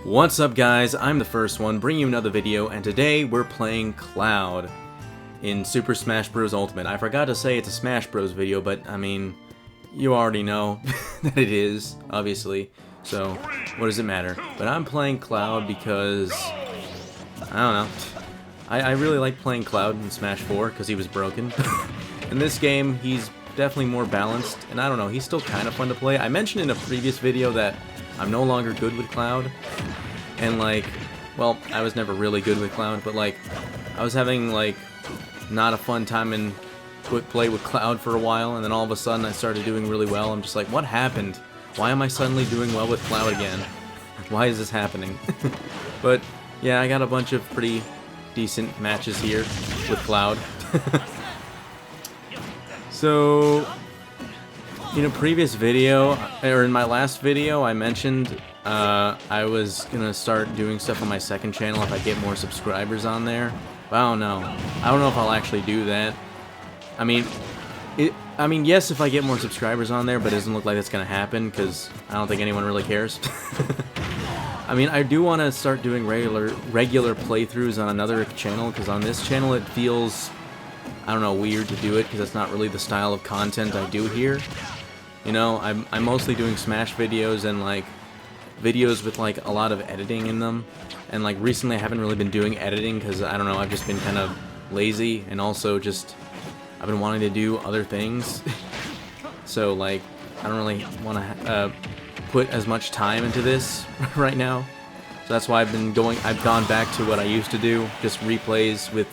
What's up guys, I'm the first one bringing you another video, and today we're playing Cloud in Super Smash Bros. Ultimate. I forgot to say it's a Smash Bros. Video, but I mean, you already know that it is, obviously, so what does it matter? But I'm playing Cloud because, I don't know, I really like playing Cloud in Smash 4 because he was broken. In this game, he's definitely more balanced, and I don't know, he's still kind of fun to play. I mentioned in a previous video that I'm no longer good with Cloud, and like, well, I was never really good with Cloud, but like, I was having like, not a fun time in quick play with Cloud for a while, and then all of a sudden I started doing really well. I'm just like, what happened? Why am I suddenly doing well with Cloud again? Why is this happening? But yeah, I got a bunch of pretty decent matches here with Cloud. So, in a previous video, or in my last video, I mentioned I was gonna start doing stuff on my second channel if I get more subscribers on there. But I don't know. I don't know if I'll actually do that. I mean, yes, if I get more subscribers on there, but it doesn't look like that's gonna happen because I don't think anyone really cares. I mean, I do want to start doing regular playthroughs on another channel, because on this channel it feels, I don't know, weird to do it because it's not really the style of content I do here. You know, I'm mostly doing Smash videos and like videos with like a lot of editing in them, and like recently I haven't really been doing editing because I don't know, I've just been kind of lazy, and also just I've been wanting to do other things. So like I don't really want to put as much time into this right now. So that's why I've gone back to what I used to do, just replays with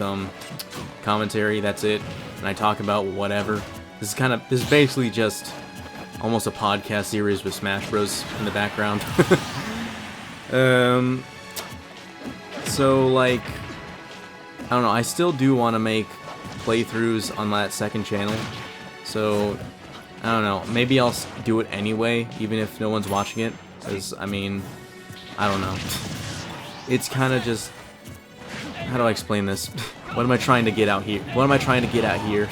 commentary. That's it, and I talk about whatever. This is basically just almost a podcast series with Smash Bros. In the background. So like, I don't know, I still do want to make playthroughs on that second channel, so I don't know, maybe I'll do it anyway, even if no one's watching it, because I mean, I don't know, it's kind of just, how do I explain this? What am I trying to get out here? What am I trying to get at here?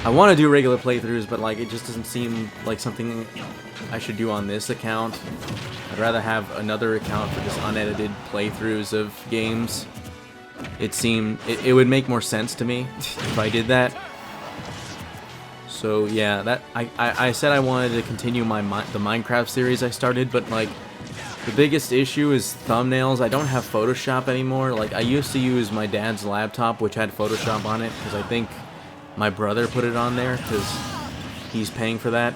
I want to do regular playthroughs, but like, it just doesn't seem like something I should do on this account. I'd rather have another account for just unedited playthroughs of games. It would make more sense to me if I did that. So yeah, that I said I wanted to continue the Minecraft series I started, but like, the biggest issue is thumbnails. I don't have Photoshop anymore. Like, I used to use my dad's laptop, which had Photoshop on it, because I think my brother put it on there because he's paying for that.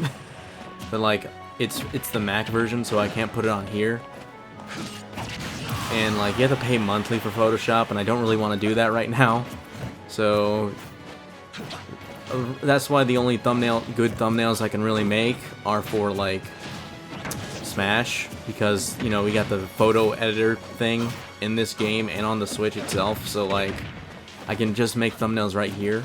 But like, it's the Mac version, so I can't put it on here. And like, you have to pay monthly for Photoshop, and I don't really want to do that right now. So that's why the only good thumbnails I can really make are for like Smash, because you know, we got the photo editor thing in this game and on the Switch itself, so like, I can just make thumbnails right here.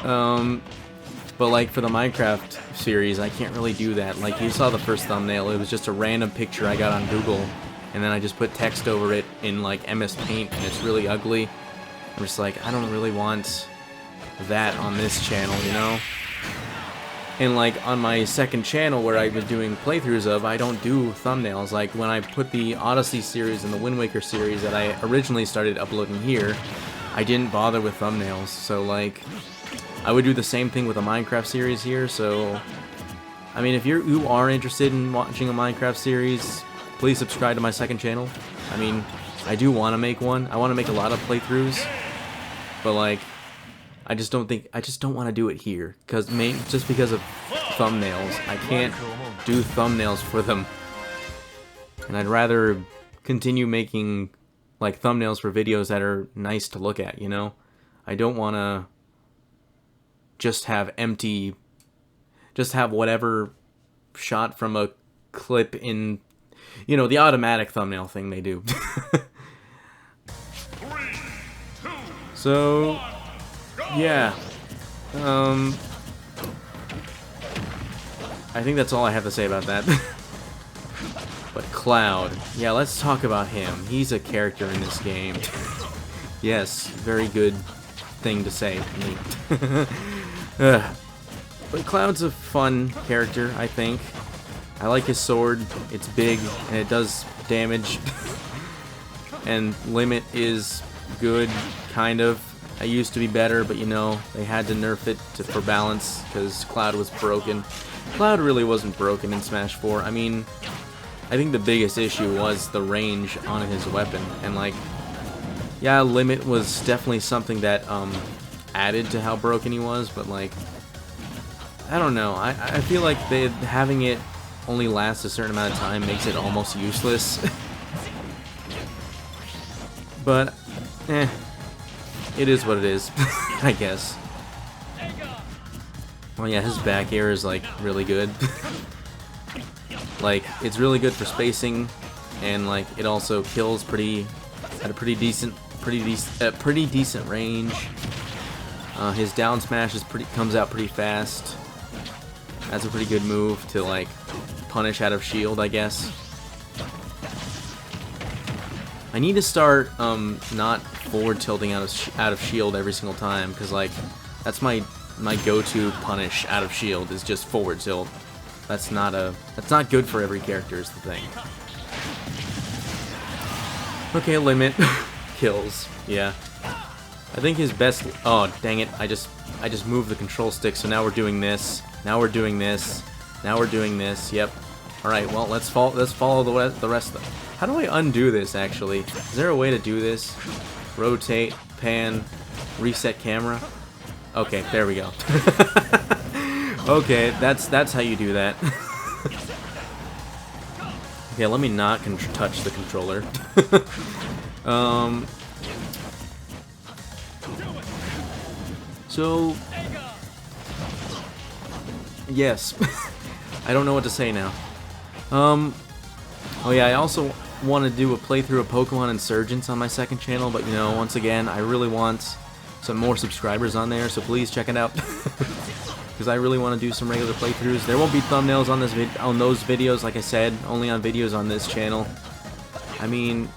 But like, for the Minecraft series, I can't really do that. Like, you saw the first thumbnail, it was just a random picture I got on Google, and then I just put text over it in like MS Paint, and it's really ugly. I'm just like, I don't really want that on this channel, you know? And like, on my second channel where I was doing playthroughs of, I don't do thumbnails. Like, when I put the Odyssey series and the Wind Waker series that I originally started uploading here, I didn't bother with thumbnails. So like, I would do the same thing with the Minecraft series here. So I mean, if you are interested in watching a Minecraft series, please subscribe to my second channel. I mean, I do want to make one. I want to make a lot of playthroughs, but like, I just don't want to do it here, just because of thumbnails. I can't do thumbnails for them, and I'd rather continue making like thumbnails for videos that are nice to look at, you know? I don't want to just have whatever shot from a clip in, you know, the automatic thumbnail thing they do. 3, 2, So yeah, I think that's all I have to say about that. But Cloud, yeah, let's talk about him. He's a character in this game. Yes, very good thing to say to me. But Cloud's a fun character, I think. I like his sword. It's big and it does damage. And Limit is good, kind of. I used to be better, but you know, they had to nerf it for balance because Cloud was broken. Cloud really wasn't broken in Smash 4. I mean, I think the biggest issue was the range on his weapon. And like, yeah, Limit was definitely something that added to how broken he was, but like, I don't know. I feel like having it only last a certain amount of time makes it almost useless. But, it is what it is, I guess. Well, yeah, his back air is like really good. Like, it's really good for spacing, and like it also kills at a pretty decent range. His down smash comes out pretty fast. That's a pretty good move to like punish out of shield, I guess. I need to start not forward tilting out of shield every single time, because like that's my go-to punish out of shield is just forward tilt. That's not good for every character is the thing. Okay, Limit kills. Yeah. I think his best. Oh, dang it! I just moved the control stick, so now we're doing this. Now we're doing this. Now we're doing this. Yep. All right. Well, let's follow the rest of them. How do I undo this? Actually, is there a way to do this? Rotate, pan, reset camera. Okay, there we go. Okay, that's how you do that. Okay, let me not touch the controller. So, yes. I don't know what to say now. Oh yeah, I also want to do a playthrough of Pokemon Insurgence on my second channel, but you know, once again, I really want some more subscribers on there, so please check it out. Because I really want to do some regular playthroughs. There won't be thumbnails on those videos, like I said, only on videos on this channel. I mean,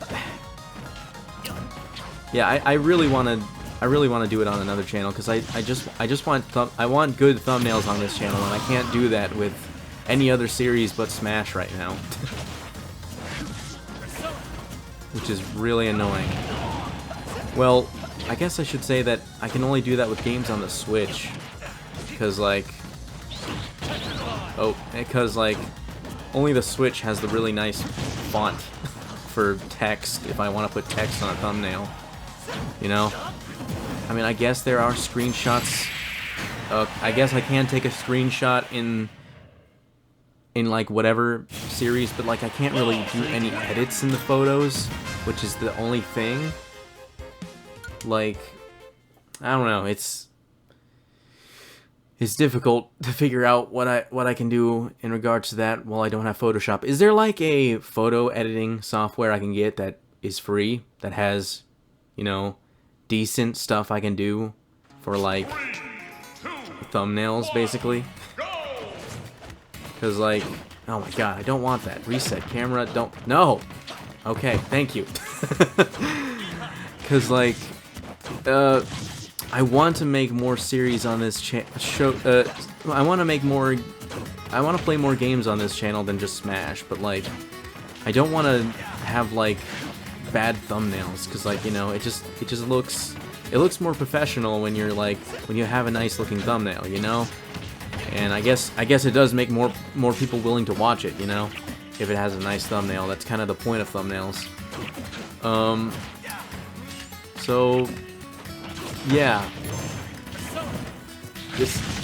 yeah, I really want to do it on another channel because I just want good thumbnails on this channel, and I can't do that with any other series but Smash right now. Which is really annoying. Well, I guess I should say that I can only do that with games on the Switch. Because like only the Switch has the really nice font for text if I want to put text on a thumbnail. You know? I mean, I guess there are screenshots. I guess I can take a screenshot in like whatever series, but like I can't really do any edits in the photos, which is the only thing. Like, I don't know, it's difficult to figure out what I can do in regards to that while I don't have Photoshop. Is there like a photo editing software I can get that is free, that has, you know, decent stuff I can do for like thumbnails basically? Because like, oh my god, I don't want that. Reset camera, no! Okay, thank you. Because like, I want to make more series on this show. I want to play more games on this channel than just Smash, but like, I don't want to have like bad thumbnails, because like, you know, it just looks more professional when you have a nice looking thumbnail, you know. And I guess it does make more people willing to watch it, you know, if it has a nice thumbnail. That's kind of the point of thumbnails. So yeah.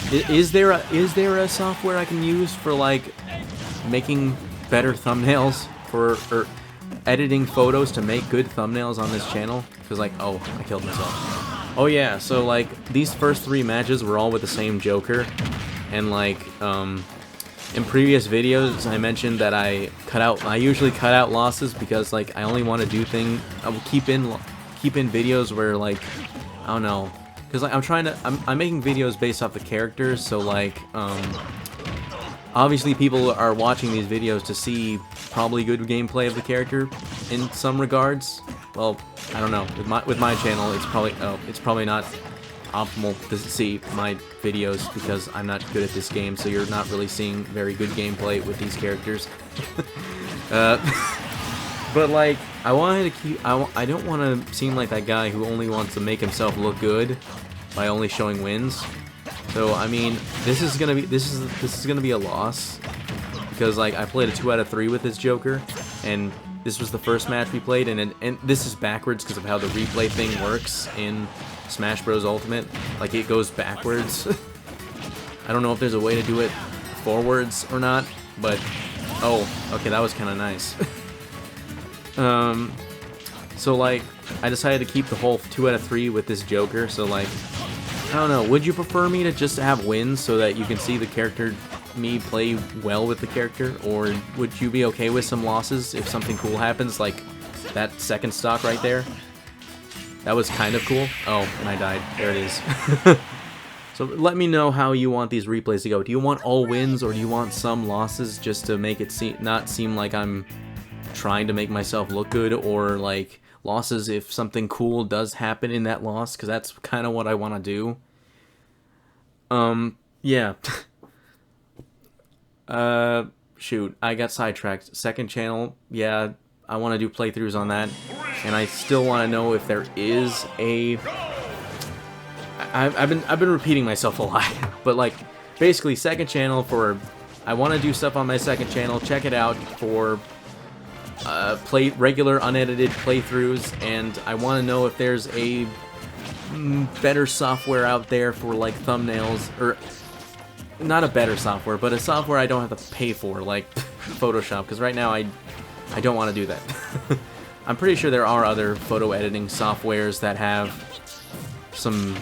Is there a software I can use for like making better thumbnails or editing photos to make good thumbnails on this channel? Because like, oh, I killed myself. Oh yeah, so like these first 3 matches were all with the same Joker. And like, in previous videos, I mentioned that I usually cut out losses because like I only want to do I will keep in videos where like, I don't know, because like I'm making videos based off the characters, so like, obviously people are watching these videos to see probably good gameplay of the character in some regards. Well, I don't know, with my channel, it's probably not optimal to see my videos because I'm not good at this game, so you're not really seeing very good gameplay with these characters. But like, I wanted to keep. I don't want to seem like that guy who only wants to make himself look good by only showing wins. So I mean, this is gonna be a loss because like I played a 2 out of 3 with this Joker, and this was the first match we played, and this is backwards because of how the replay thing works in Smash Bros. Ultimate. Like it goes backwards. I don't know if there's a way to do it forwards or not, but oh, okay, that was kind of nice. So like, I decided to keep the whole 2 out of 3 with this Joker, so like, I don't know, would you prefer me to just have wins so that you can see the character, me play well with the character, or would you be okay with some losses if something cool happens, like that second stock right there? That was kind of cool. Oh, and I died. There it is. So let me know how you want these replays to go. Do you want all wins, or do you want some losses just to make it not seem like I'm trying to make myself look good, or like losses if something cool does happen in that loss, because that's kind of what I want to do. Yeah. Shoot, I got sidetracked. Second channel, yeah, I want to do playthroughs on that, and I still want to know if there is a... I've been repeating myself a lot, but like, basically, second channel for... I want to do stuff on my second channel, check it out for... regular unedited playthroughs, and I want to know if there's a better software out there for like thumbnails, or not a better software, but a software I don't have to pay for, like Photoshop, because right now I don't want to do that. I'm pretty sure there are other photo editing softwares that have some,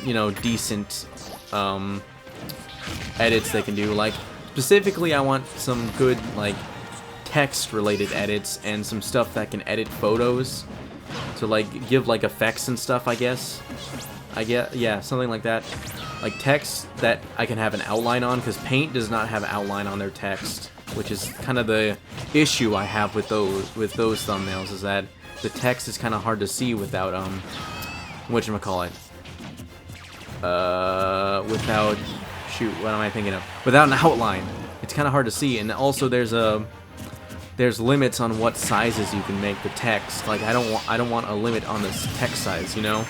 you know, decent edits they can do. Like, specifically I want some good, like, text-related edits and some stuff that can edit photos to, like, give, like, effects and stuff, I guess. Yeah, something like that. Like, text that I can have an outline on, because Paint does not have an outline on their text, which is kind of the issue I have with those thumbnails, is that the text is kind of hard to see without, whatchamacallit? Without, shoot, what am I thinking of? Without an outline. It's kind of hard to see, and also there's limits on what sizes you can make the text. Like, I don't want a limit on this text size, you know?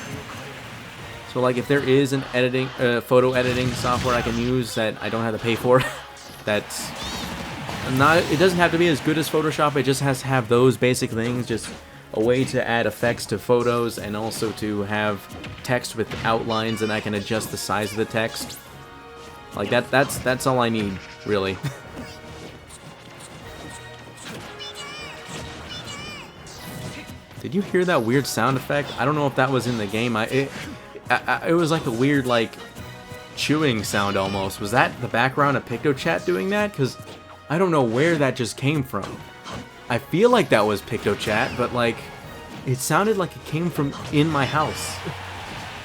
So like, if there is an editing, photo editing software I can use that I don't have to pay for, that's not, it doesn't have to be as good as Photoshop, it just has to have those basic things, just a way to add effects to photos, and also to have text with outlines, and I can adjust the size of the text. Like, that's all I need, really. Did you hear that weird sound effect? I don't know if that was in the game. It was like a weird, like, chewing sound almost. Was that the background of PictoChat doing that? Because I don't know where that just came from. I feel like that was PictoChat, but, like, it sounded like it came from in my house.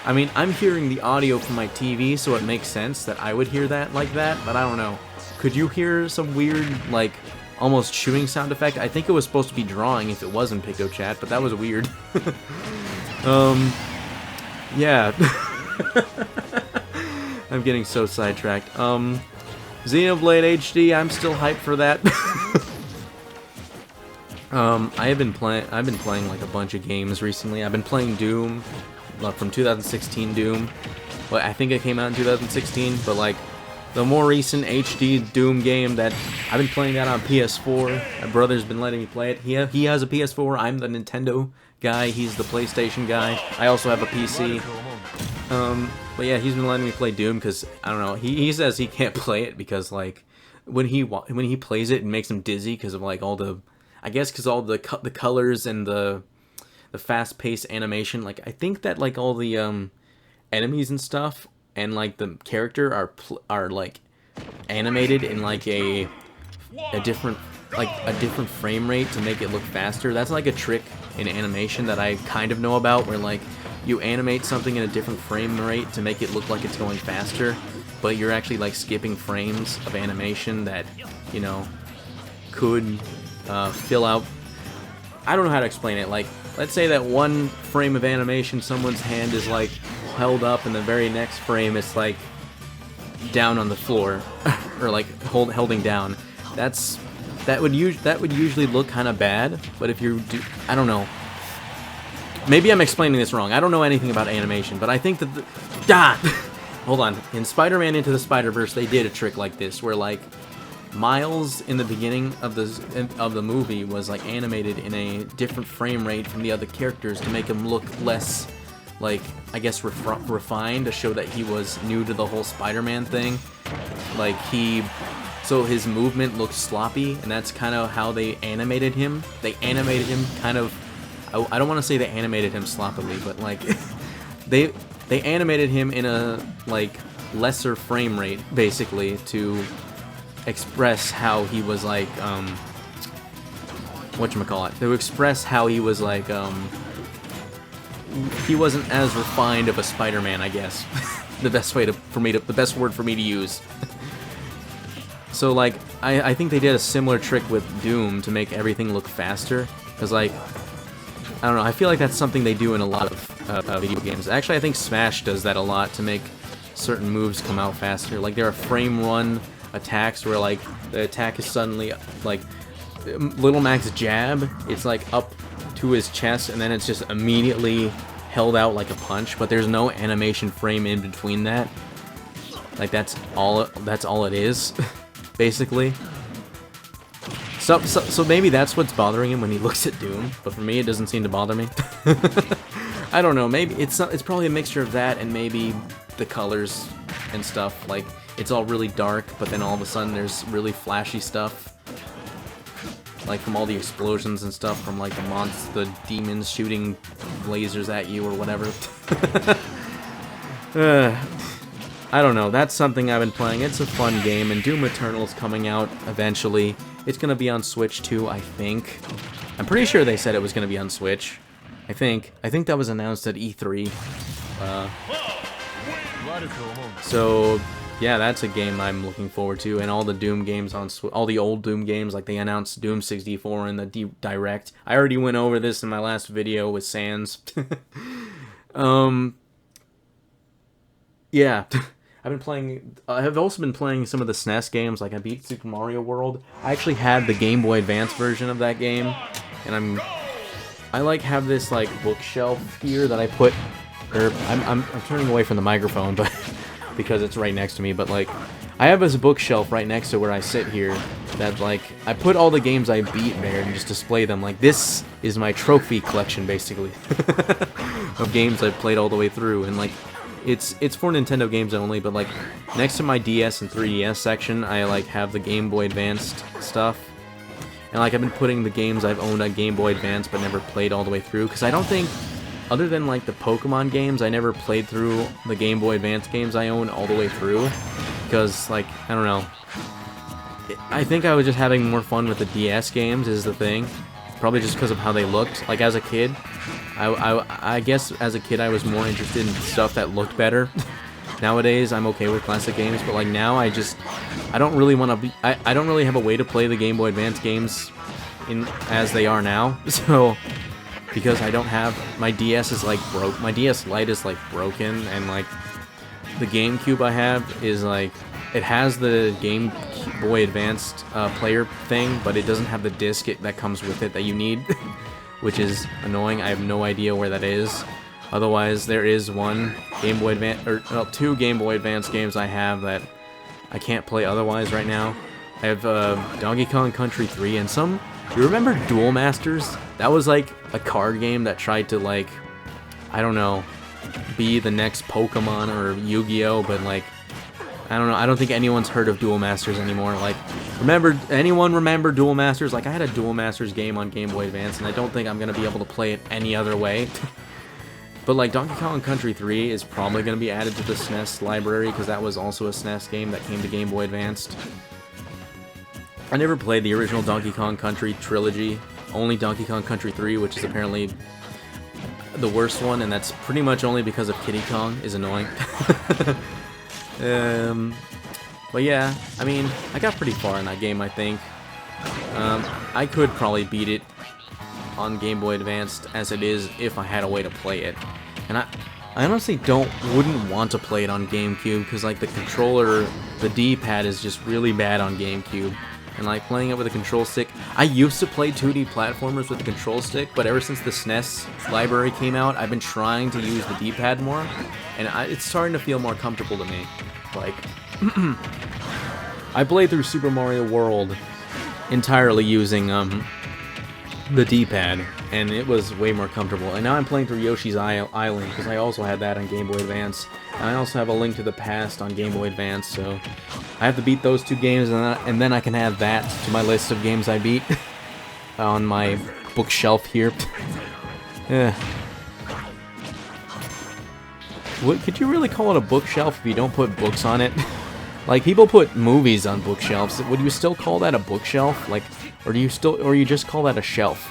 I mean, I'm hearing the audio from my TV, so it makes sense that I would hear that like that, but I don't know. Could you hear some weird, like, almost chewing sound effect? I think it was supposed to be drawing if it wasn't PictoChat, but that was weird. Yeah. I'm getting so sidetracked. Xenoblade HD, I'm still hyped for that. I've been playing like a bunch of games recently. I've been playing Doom, from 2016 Doom. Well, I think it came out in 2016, but like, the more recent HD Doom game that I've been playing that on PS4. My brother's been letting me play it. He has a PS4. I'm the Nintendo guy. He's the PlayStation guy. I also have a PC. But yeah, he's been letting me play Doom because I don't know. He says he can't play it because like when he plays it makes him dizzy because of like all the, I guess because all the colors and the fast-paced animation. Like I think that like all the enemies and stuff and like the character are like animated in like a different frame rate to make it look faster. That's like a trick in animation that I kind of know about, where like you animate something in a different frame rate to make it look like it's going faster, but you're actually like skipping frames of animation that, you know, could fill out. I don't know how to explain it. Like, let's say that one frame of animation, someone's hand is like held up, and the very next frame it's like down on the floor, or like holding down. That would usually look kind of bad. But if you do, I don't know. Maybe I'm explaining this wrong. I don't know anything about animation, but I think that hold on. In Spider-Man Into the Spider-Verse, they did a trick like this, where like Miles in the beginning of the movie was like animated in a different frame rate from the other characters to make him look less, like, I guess refined, to show that he was new to the whole Spider-Man thing. Like so his movement looked sloppy, and that's kind of how they animated him. They animated him kind of, I don't want to say they animated him sloppily, but like they animated him in a like lesser frame rate, basically, to express how he was like whatchamacallit, to express how he was like he wasn't as refined of a Spider-Man, I guess. The best word for me to use. So like I think they did a similar trick with Doom to make everything look faster, because like, I don't know, I feel like that's something they do in a lot of video games. Actually, I think Smash does that a lot to make certain moves come out faster. Like, there are frame run attacks where like the attack is suddenly like Little Mac's jab, it's like up to his chest, and then it's just immediately held out like a punch, but there's no animation frame in between that. Like, that's all it is. Basically. So maybe that's what's bothering him when he looks at Doom, but for me it doesn't seem to bother me. I don't know, maybe it's probably a mixture of that and maybe the colors and stuff. Like, it's all really dark, but then all of a sudden there's really flashy stuff. Like, from all the explosions and stuff, from like the demons shooting lasers at you or whatever. I don't know, that's something I've been playing. It's a fun game, and Doom Eternal's coming out eventually. It's gonna be on Switch too, I think. I'm pretty sure they said it was gonna be on Switch. I think that was announced at E3. So yeah, that's a game I'm looking forward to, and all the Doom games on all the old Doom games, like they announced Doom 64 in the Direct. I already went over this in my last video with Sans. Yeah. I've also been playing some of the SNES games. Like, I beat Super Mario World. I actually had the Game Boy Advance version of that game, and I like have this like bookshelf here that I put, or I'm turning away from the microphone, but because it's right next to me. But like, I have this bookshelf right next to where I sit here that like I put all the games I beat there and just display them. Like, this is my trophy collection, basically, of games I've played all the way through, and like. It's for Nintendo games only, but like next to my DS and 3DS section, I like have the Game Boy Advanced stuff, and like I've been putting the games I've owned on Game Boy Advance but never played all the way through, because I don't think, other than like the Pokemon games, I never played through the Game Boy Advance games I own all the way through, because like, I don't know, I think I was just having more fun with the DS games is the thing. Probably just because of how they looked. Like, as a kid, I guess as a kid I was more interested in stuff that looked better. Nowadays, I'm okay with classic games, but like now I don't really want to be, I don't really have a way to play the Game Boy Advance games as they are now. So, because I don't have, my DS is like my DS Lite is like broken, and like the GameCube I have is like, it has the Game Boy Advanced player thing, but it doesn't have the disc that comes with it that you need, which is annoying. I have no idea where that is. Otherwise, there is one Game Boy Advance, or no, 2 Game Boy Advance games I have that I can't play otherwise right now. I have Donkey Kong Country 3 and some. You remember Duel Masters? That was like a card game that tried to like, I don't know, be the next Pokemon or Yu-Gi-Oh, but like, I don't know, I don't think anyone's heard of Duel Masters anymore. Like, anyone remember Duel Masters? Like, I had a Duel Masters game on Game Boy Advance, and I don't think I'm gonna be able to play it any other way. But like, Donkey Kong Country 3 is probably gonna be added to the SNES library, because that was also a SNES game that came to Game Boy Advanced. I never played the original Donkey Kong Country trilogy, only Donkey Kong Country 3, which is apparently the worst one, and that's pretty much only because of Kiddy Kong is annoying. But yeah, I mean, I got pretty far in that game, I think. I could probably beat it on Game Boy Advance as it is if I had a way to play it. And I honestly wouldn't want to play it on GameCube because like the controller, the D-pad is just really bad on GameCube. And like playing it with a control stick, I used to play 2D platformers with a control stick, but ever since the SNES library came out, I've been trying to use the D-pad more, and it's starting to feel more comfortable to me. Like, I played through Super Mario World entirely using the D-pad, and it was way more comfortable. And now I'm playing through Yoshi's Island, because I also had that on Game Boy Advance. And I also have A Link to the Past on Game Boy Advance, so I have to beat those 2 games, and then I can add that to my list of games I beat on my bookshelf here. Yeah. What, could you really call it a bookshelf if you don't put books on it? Like, people put movies on bookshelves. Would you still call that a bookshelf? Like, or you just call that a shelf?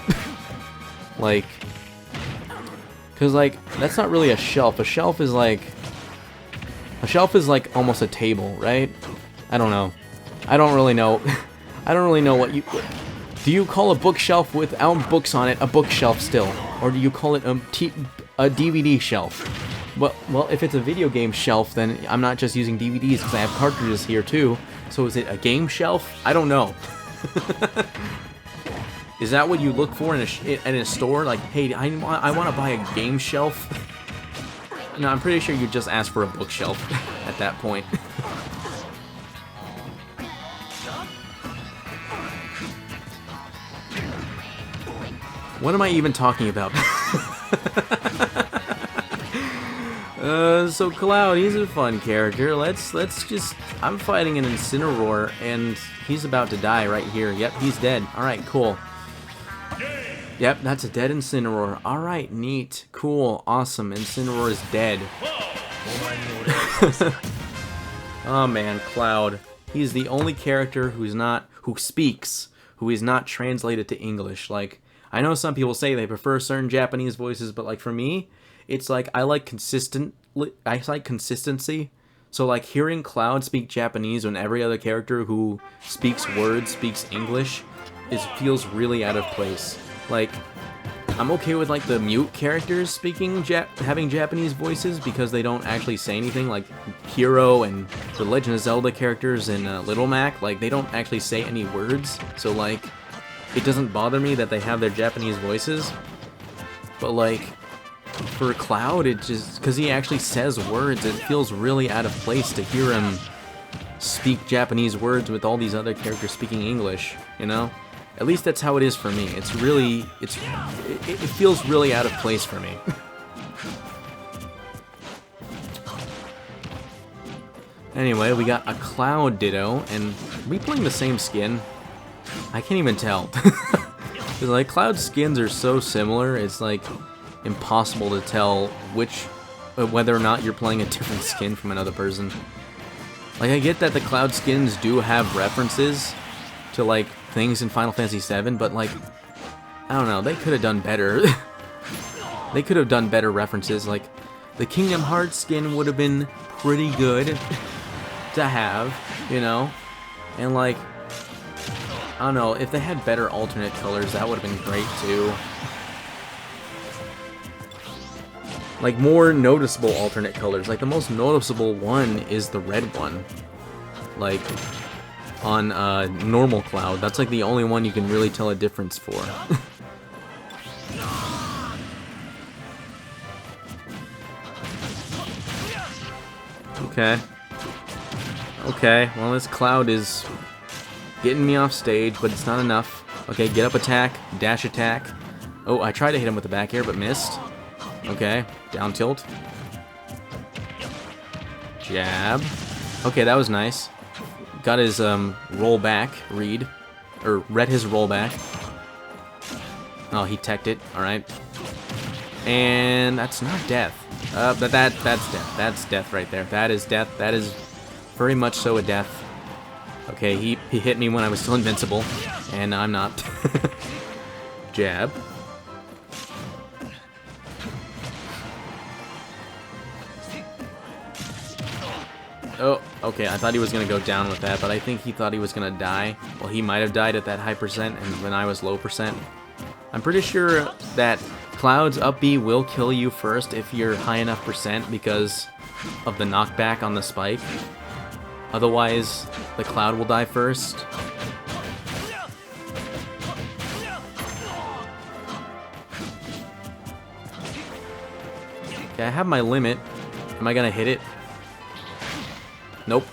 Like, cause like, that's not really a shelf. A shelf is like almost a table, right? I don't know. I don't really know. I don't really know what you... Do you call a bookshelf without books on it a bookshelf still? Or do you call it a DVD shelf? Well, if it's a video game shelf, then I'm not just using DVDs because I have cartridges here too. So is it a game shelf? I don't know. Is that what you look for in a store? Like, hey, I want to buy a game shelf. No, I'm pretty sure you just asked for a bookshelf at that point. What am I even talking about? So Cloud, he's a fun character. Let's just... I'm fighting an Incineroar, and he's about to die right here. Yep, he's dead. Alright, cool. Yep, that's a dead Incineroar. Alright, neat. Cool. Awesome. Incineroar is dead. Oh man, Cloud. He's the only character who is not translated to English. Like, I know some people say they prefer certain Japanese voices, but like for me, it's like I like consistency. So like hearing Cloud speak Japanese when every other character who speaks words speaks English feels really out of place. Like, I'm okay with like the mute characters having Japanese voices because they don't actually say anything, like Hero and the Legend of Zelda characters in Little Mac, like they don't actually say any words, so like it doesn't bother me that they have their Japanese voices. But like for Cloud, it just, because he actually says words, it feels really out of place to hear him speak Japanese words with all these other characters speaking English, you know? At least that's how it is for me. It's really, it feels really out of place for me. Anyway, we got a Cloud Ditto, and are we playing the same skin? I can't even tell. Cause like Cloud skins are so similar, it's like impossible to tell whether or not you're playing a different skin from another person. Like, I get that the Cloud skins do have references to like things in Final Fantasy VII, but like, I don't know, they could have done better. They could have done better references. Like, the Kingdom Hearts skin would have been pretty good to have, you know? And like, I don't know, if they had better alternate colors, that would have been great too. Like, more noticeable alternate colors. Like, the most noticeable one is the red one. Like, on normal Cloud. That's like the only one you can really tell a difference for. Okay. Okay, well, this Cloud is getting me off stage, but it's not enough. Okay, get up attack, dash attack. Oh, I tried to hit him with the back air, but missed. Okay, down tilt. Jab. Okay, that was nice. Got his roll back read, or read his roll back. Oh, he teched it. All right. And that's not death. But that's death. That's death right there. That is death. That is very much so a death. Okay, he hit me when I was still invincible, and I'm not. Jab. Oh, okay, I thought he was going to go down with that, but I think he thought he was going to die. Well, he might have died at that high percent, and when I was low percent. I'm pretty sure that Cloud's up B will kill you first if you're high enough percent because of the knockback on the spike. Otherwise, the Cloud will die first. Okay, I have my limit. Am I gonna hit it? Nope.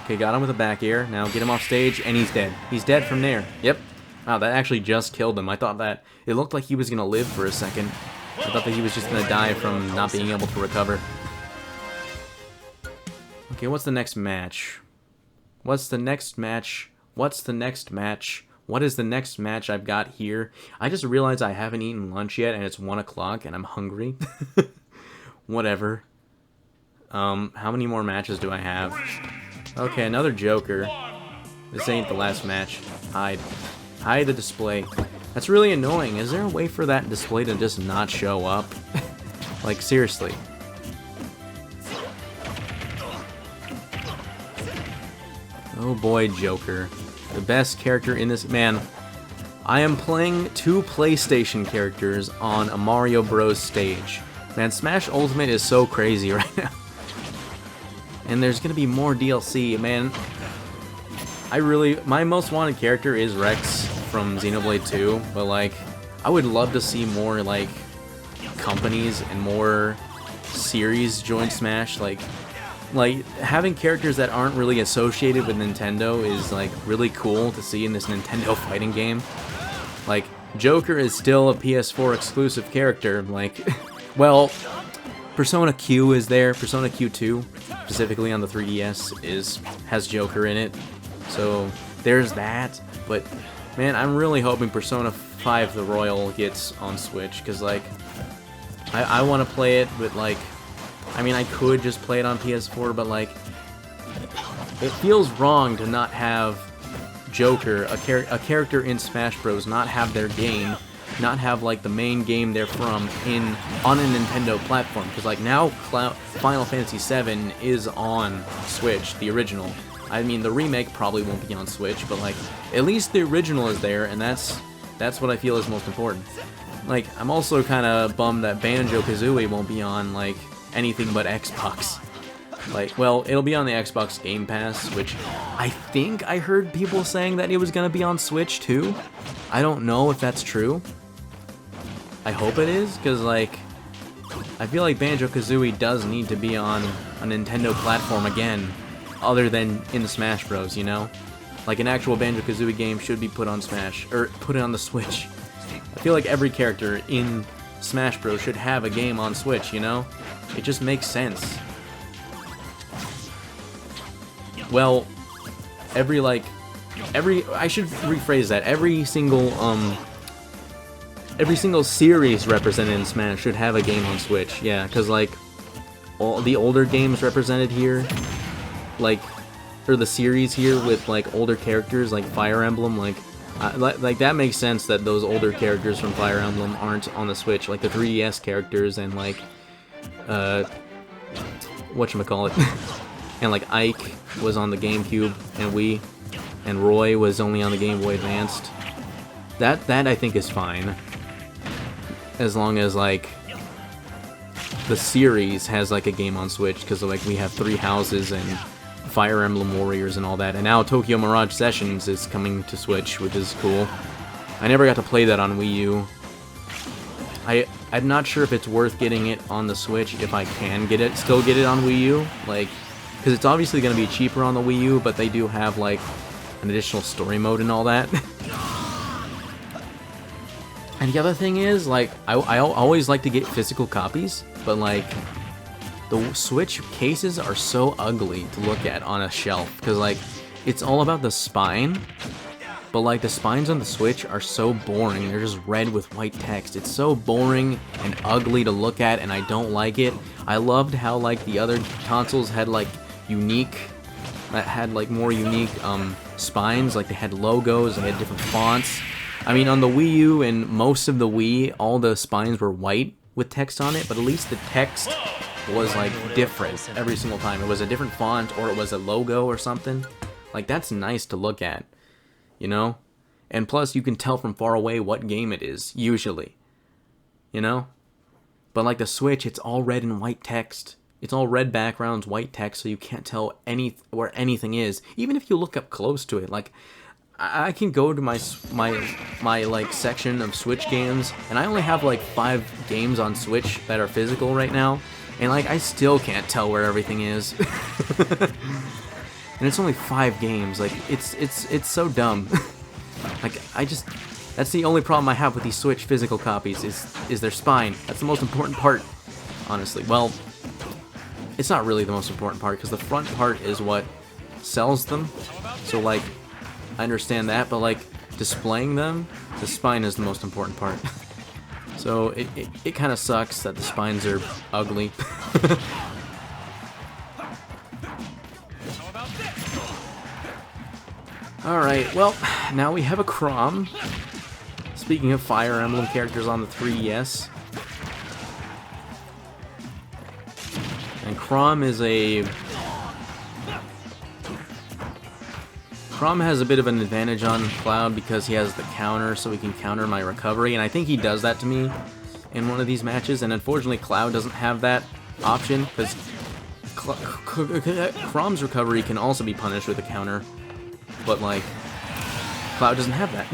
Okay, got him with a back air. Now get him off stage, and he's dead. He's dead from there. Yep. Wow, that actually just killed him. I thought that it looked like he was gonna live for a second. I thought that he was just gonna die from not being able to recover. Okay, what's the next match? What's the next match? What's the next match? What is the next match I've got here? I just realized I haven't eaten lunch yet, and it's 1 o'clock, and I'm hungry. Whatever. How many more matches do I have? Okay, another Joker. This ain't the last match. Hide. Hide the display. That's really annoying. Is there a way for that display to just not show up? Like, seriously. Oh boy, Joker. The best character in this... Man, I am playing 2 PlayStation characters on a Mario Bros. Stage. Man, Smash Ultimate is so crazy right now. And there's gonna be more DLC, man. My most wanted character is Rex from Xenoblade 2, but like, I would love to see more like companies and more series join Smash. Like having characters that aren't really associated with Nintendo is like really cool to see in this Nintendo fighting game. Like, Joker is still a PS4 exclusive character. Like, well, Persona Q is there. Persona Q2, specifically on the 3DS, has Joker in it. So there's that. But man, I'm really hoping Persona 5 The Royal gets on Switch, because like I want to play it with like, I mean, I could just play it on PS4, but like, it feels wrong to not have Joker, a character in Smash Bros, not have their game, not have like the main game they're from on a Nintendo platform, because like now Final Fantasy VII is on Switch, the original. I mean, the remake probably won't be on Switch, but like, at least the original is there, and that's what I feel is most important. Like, I'm also kind of bummed that Banjo-Kazooie won't be on like anything but Xbox. Like, well, it'll be on the Xbox Game Pass, which I think I heard people saying that it was gonna be on Switch too. I don't know if that's true. I hope it is, because like, I feel like Banjo-Kazooie does need to be on a Nintendo platform again, other than in Smash Bros, you know? Like, an actual Banjo-Kazooie game should be put on Smash, or put it on the Switch. I feel like every character in Smash Bros should have a game on Switch, you know? It just makes sense. Well, I should rephrase that. Every single series represented in Smash should have a game on Switch. Yeah, because like, all the older games represented here, like, or the series here with like older characters like Fire Emblem, like that makes sense that those older characters from Fire Emblem aren't on the Switch, like the 3DS characters and like, whatchamacallit, and like Ike was on the GameCube and Wii, and Roy was only on the Game Boy Advanced. That I think is fine, as long as like the series has like a game on Switch, because like we have Three Houses and Fire Emblem Warriors and all that, and now Tokyo Mirage Sessions is coming to Switch, which is cool. I never got to play that on Wii U. I'm not sure if it's worth getting it on the Switch if I can still get it on Wii U, like, because it's obviously going to be cheaper on the Wii U, but they do have like an additional story mode and all that. And the other thing is, like, I always like to get physical copies, but like, the Switch cases are so ugly to look at on a shelf, because like, it's all about the spine, but like the spines on the Switch are so boring. They're just red with white text. It's so boring and ugly to look at, and I don't like it. I loved how like the other consoles had like more unique spines, like they had logos, they had different fonts. I mean, on the Wii U and most of the Wii, all the spines were white with text on it, but at least the text was like different every single time. It was a different font, or it was a logo or something. Like, that's nice to look at. you know? And plus, you can tell from far away what game it is, usually. You know? But like the Switch, it's all red and white text. It's all red backgrounds, white text, so you can't tell where anything is. Even if you look up close to it, like I can go to my like section of Switch games, and I only have like 5 games on Switch that are physical right now, and like I still can't tell where everything is. And it's only 5 games. Like it's so dumb. Like that's the only problem I have with these Switch physical copies is their spine. That's the most important part, honestly. Well, it's not really the most important part because the front part is what sells them. So like, I understand that, but like displaying them, the spine is the most important part. So it kind of sucks that the spines are ugly. Alright, well, now we have a Chrom. Speaking of Fire Emblem characters on the 3DS. And Chrom has a bit of an advantage on Cloud because he has the counter, so he can counter my recovery, and I think he does that to me in one of these matches, and unfortunately Cloud doesn't have that option, because Chrom's recovery can also be punished with a counter, but like, Cloud doesn't have that.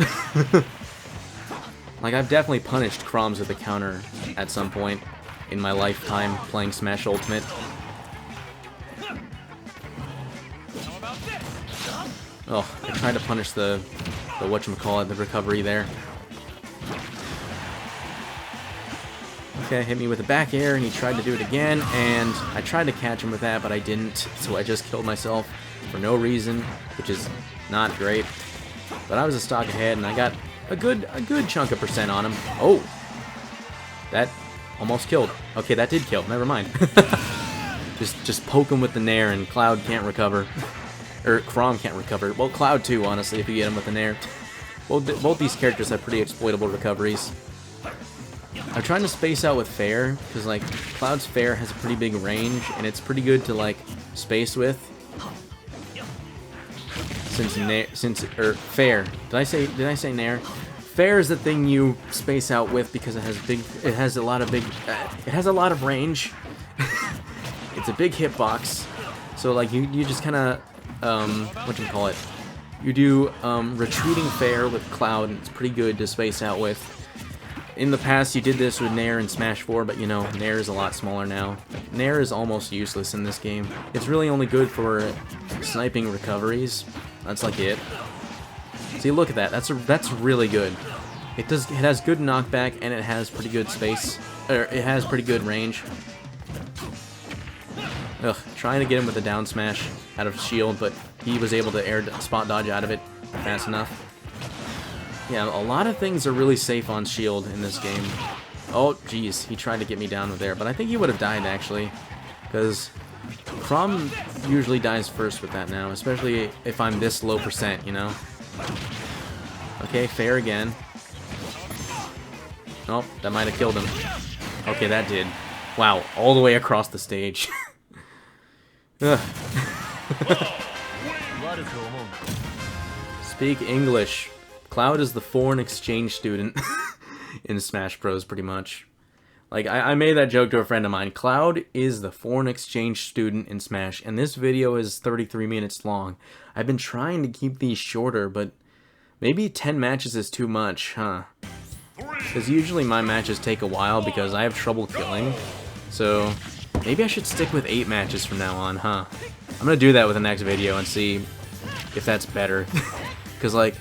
Like, I've definitely punished Chrom's with a counter at some point in my lifetime playing Smash Ultimate. Oh, I tried to punish the whatchamacallit, the recovery there. Okay, hit me with a back air, and he tried to do it again, and I tried to catch him with that, but I didn't, so I just killed myself for no reason, which is not great. But I was a stock ahead, and I got a good chunk of percent on him. Oh! That almost killed. Okay, that did kill. Never mind. just poke him with the Nair, and Cloud can't recover. Or Chrom can't recover. Well, Cloud too, honestly, if you get him with the Nair. Both these characters have pretty exploitable recoveries. I'm trying to space out with Fair, because like Cloud's Fair has a pretty big range, and it's pretty good to like space with. Fair. Did I say Nair? Fair is the thing you space out with because it has a lot of range. It's a big hitbox. So like you just kind of whatchamacallit, you do retreating Fair with Cloud, and it's pretty good to space out with. In the past, you did this with Nair in Smash 4, but you know, Nair is a lot smaller now. Nair is almost useless in this game. It's really only good for sniping recoveries. That's like it. See, look at that. That's really good. It has good knockback, and it has pretty good space. Or it has pretty good range. Ugh, trying to get him with a down smash out of shield, but he was able to air spot dodge out of it fast enough. Yeah, a lot of things are really safe on shield in this game. Oh, jeez, he tried to get me down with there, but I think he would have died, actually. Because Chrom usually dies first with that now, especially if I'm this low percent, you know? Okay, Fair again. Oh, that might have killed him. Okay, that did. Wow, all the way across the stage. Speak English. Cloud is the foreign exchange student in Smash Bros, pretty much. Like, I made that joke to a friend of mine. Cloud is the foreign exchange student in Smash, and this video is 33 minutes long. I've been trying to keep these shorter, but maybe 10 matches is too much, huh? Because usually my matches take a while because I have trouble killing. So, maybe I should stick with 8 matches from now on, huh? I'm gonna do that with the next video and see if that's better. Because, like,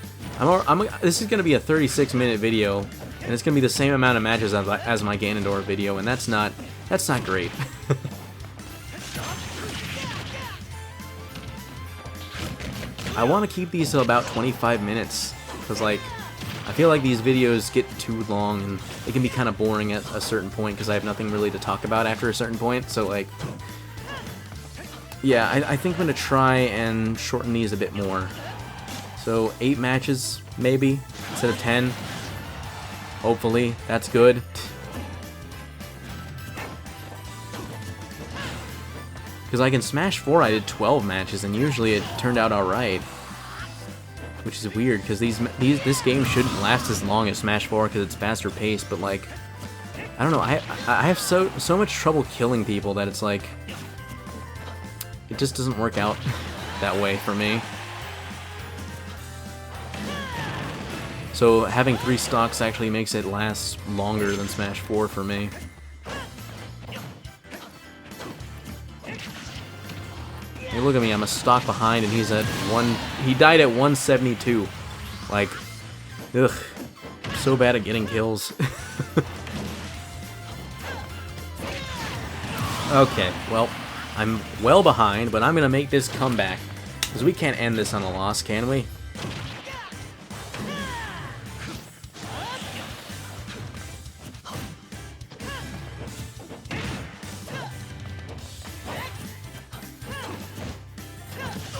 this is gonna be a 36-minute video, and it's gonna be the same amount of matches as my Ganondorf video, and that's not great. I want to keep these to about 25 minutes, because like, I feel like these videos get too long, and they can be kind of boring at a certain point, because I have nothing really to talk about after a certain point, so like, yeah, I think I'm gonna try and shorten these a bit more. So 8 matches, maybe, instead of 10. Hopefully, that's good. Because like in Smash 4, I did 12 matches, and usually it turned out alright. which is weird because this game shouldn't last as long as Smash 4 because it's faster paced. But like, I don't know. I have so much trouble killing people that it's like it just doesn't work out that way for me. So having 3 stocks actually makes it last longer than Smash 4 for me. Hey, look at me, I'm a stock behind and he's at he died at 172. Like, ugh, I'm so bad at getting kills. Okay, well, I'm well behind, but I'm gonna make this comeback. Because we can't end this on a loss, can we?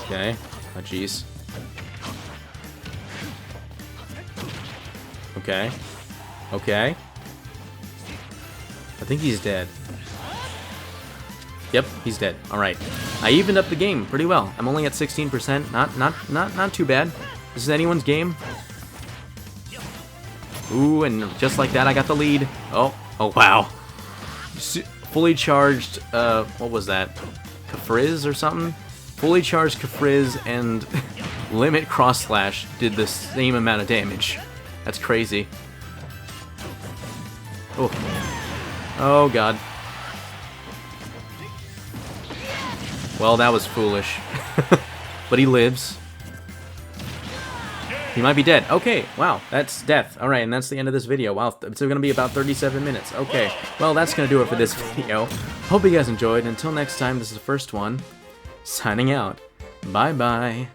Okay. Oh, jeez. Okay. Okay. I think he's dead. Yep, he's dead. All right. I evened up the game pretty well. I'm only at 16%. Not too bad. This is anyone's game. Ooh, and just like that, I got the lead. Oh wow. Fully charged. What was that? Kafriz or something? Fully charged Kafriz and Limit Cross Slash did the same amount of damage. That's crazy. Oh. Oh god. Well, that was foolish. But he lives. He might be dead. Okay, wow, that's death. Alright, and that's the end of this video. Wow, it's going to be about 37 minutes. Okay, well, that's going to do it for this video. Hope you guys enjoyed. Until next time, this is the first one. Signing out. Bye-bye.